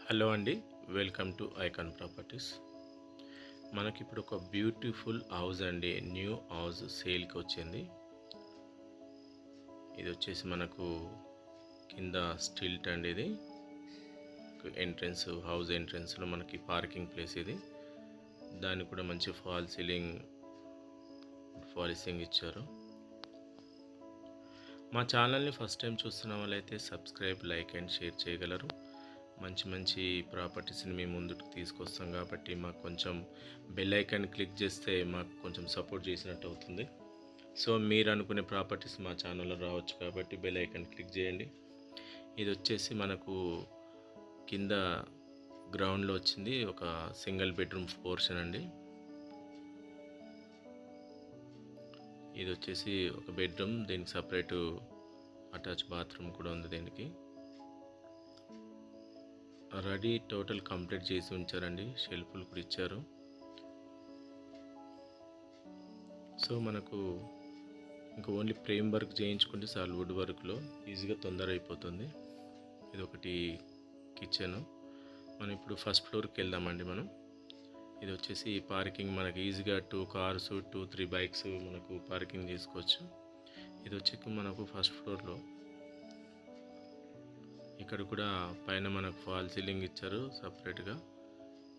Hello అండి, welcome to icon properties. మనకి ఇప్పుడు ఒక బ్యూటిఫుల్ హౌస్ అండి, న్యూ హౌస్ సేల్కి వచ్చింది. ఇది వచ్చేసి మనకు కింద స్టిల్ట్ అండి. ఇది ఎంట్రన్స్, హౌస్ ఎంట్రన్స్లో మనకి పార్కింగ్ ప్లేస్. ఇది దాన్ని కూడా మంచి ఫాల్ సీలింగ్ పాలిసింగ్ ఇచ్చారు. మా ఛానల్ని ఫస్ట్ టైం చూస్తున్న వాళ్ళైతే సబ్స్క్రైబ్, లైక్ అండ్ షేర్ చేయగలరు. మంచి మంచి ప్రాపర్టీస్ని మీ ముందుకు తీసుకొస్తాం కాబట్టి మాకు కొంచెం బెల్ ఐకాన్ క్లిక్ చేస్తే మాకు కొంచెం సపోర్ట్ చేసినట్టు అవుతుంది. సో మీరు అనుకునే ప్రాపర్టీస్ మా ఛానల్లో రావచ్చు కాబట్టి బెల్ ఐకాన్ క్లిక్ చేయండి. ఇది వచ్చేసి మనకు కింద గ్రౌండ్లో వచ్చింది, ఒక సింగిల్ బెడ్రూమ్ పోర్షన్ అండి. ఇది వచ్చేసి ఒక బెడ్రూమ్, దీనికి సపరేటు అటాచ్ బాత్రూమ్ కూడా ఉంది. దీనికి రెడీ టోటల్ కంప్లీట్ చేసి ఉంచారండి, షెల్ఫ్లు కూడా ఇచ్చారు. సో మనకు ఇంకా ఓన్లీ ఫ్రేమ్ వర్క్ చేయించుకుంటే చాలు, వుడ్ వర్క్లో ఈజీగా తొందర అయిపోతుంది. ఇది ఒకటి కిచెన్. మనం ఇప్పుడు ఫస్ట్ ఫ్లోర్కి వెళ్దామండి. మనం ఇది వచ్చేసి పార్కింగ్, మనకి ఈజీగా 2 కార్స్ 2-3 బైక్స్ మనకు పార్కింగ్ చేసుకోవచ్చు. ఇది వచ్చి మనకు ఫస్ట్ ఫ్లోర్లో ఇక్కడ కూడా పైన మనకు ఫాల్ సీలింగ్ ఇచ్చారు సపరేట్గా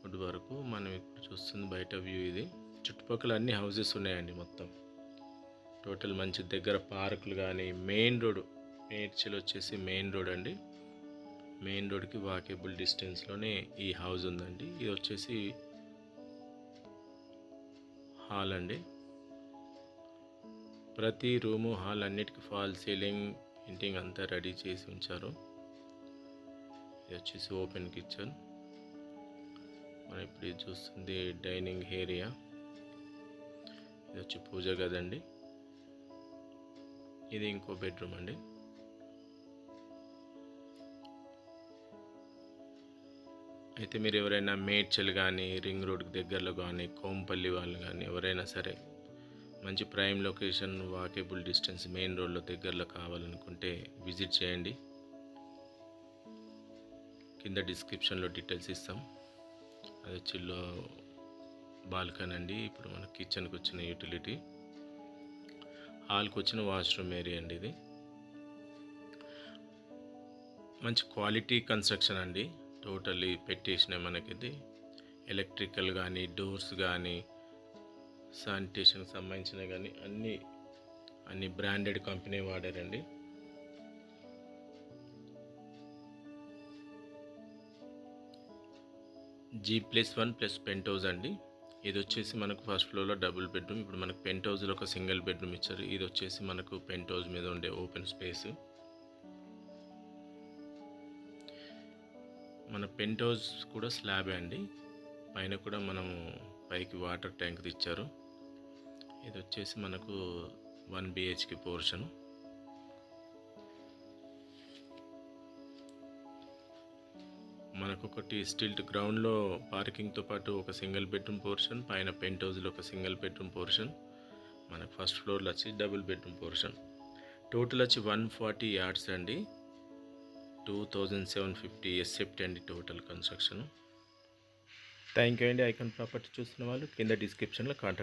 వుడ్ వరకు. మనం ఇప్పుడు చూస్తుంది బయట వ్యూ. ఇది చుట్టుపక్కల అన్ని హౌసెస్ ఉన్నాయండి మొత్తం. టోటల్ మంచి దగ్గర పార్కులు కానీ, మెయిన్ రోడ్, మేడ్చల్ వచ్చేసి మెయిన్ రోడ్ అండి. మెయిన్ రోడ్కి వాకేబుల్ డిస్టెన్స్లోనే ఈ హౌస్ ఉందండి. ఇది వచ్చేసి హాల్ అండి. ప్రతి రూము, హాల్ అన్నిటికీ ఫాల్ సీలింగ్, పెయింటింగ్ అంతా రెడీ చేసి ఉంచారు. ఇది వచ్చేసి ఓపెన్ కిచెన్. మనం ఇప్పుడు ఇది చూస్తుంది డైనింగ్ ఏరియా. ఇది వచ్చి పూజ గది అండి. ఇది ఇంకో బెడ్రూమ్ అండి. అయితే మీరు ఎవరైనా మేడ్చల్ కానీ, రింగ్ రోడ్కి దగ్గరలో కానీ, కోంపల్లి వాళ్ళు కానీ ఎవరైనా సరే మంచి prime location, walkable distance, main రోడ్లో దగ్గరలో కావాలనుకుంటే విజిట్ చేయండి. కింద డిస్క్రిప్షన్లో డీటెయిల్స్ ఇస్తాం. అది వచ్చి బాల్కనీ అండి. ఇప్పుడు మన కిచెన్కి వచ్చిన యూటిలిటీ, హాల్కి వచ్చిన వాష్రూమ్ ఏరియా అండి. ఇది మంచి క్వాలిటీ కన్స్ట్రక్షన్ అండి. టోటల్లీ పెట్టేసిన మనకి ఇది ఎలక్ట్రికల్ కానీ, డోర్స్ కానీ, శానిటేషన్కి సంబంధించిన కానీ అన్ని బ్రాండెడ్ కంపెనీ వాడారండి. G+1+ పెంట్ హౌస్ అండి. ఇది వచ్చేసి మనకు ఫస్ట్ ఫ్లోర్లో డబుల్ బెడ్రూమ్. ఇప్పుడు మనకు పెంట్ హౌస్లో ఒక సింగిల్ బెడ్రూమ్ ఇచ్చారు. ఇది వచ్చేసి మనకు పెంట్ హౌస్ మీద ఉండే ఓపెన్ స్పేస్. మన పెంట్ హౌస్ కూడా స్లాబే అండి. పైన కూడా మనము పైకి వాటర్ ట్యాంక్ ఇచ్చారు. ఇది వచ్చేసి మనకు 1 BHK పోర్షన్. మనకు ఒకటి స్టిల్ట్ గ్రౌండ్లో పార్కింగ్తో పాటు ఒక సింగిల్ బెడ్రూమ్ పోర్షన్, పైన పెంట్ హౌస్లో ఒక సింగిల్ బెడ్రూమ్ పోర్షన్, మనకు ఫస్ట్ ఫ్లోర్లో వచ్చి డబుల్ బెడ్రూమ్ పోర్షన్. టోటల్ వచ్చి 140 యార్డ్స్ అండి. 2750 ఎస్ఎఫ్టీ అండి టోటల్ కన్స్ట్రక్షన్. థ్యాంక్ యూ అండి. ఐకాన్ ప్రాపర్టీ చూస్తున్న వాళ్ళు కింద డిస్క్రిప్షన్లో కాంటాక్ట్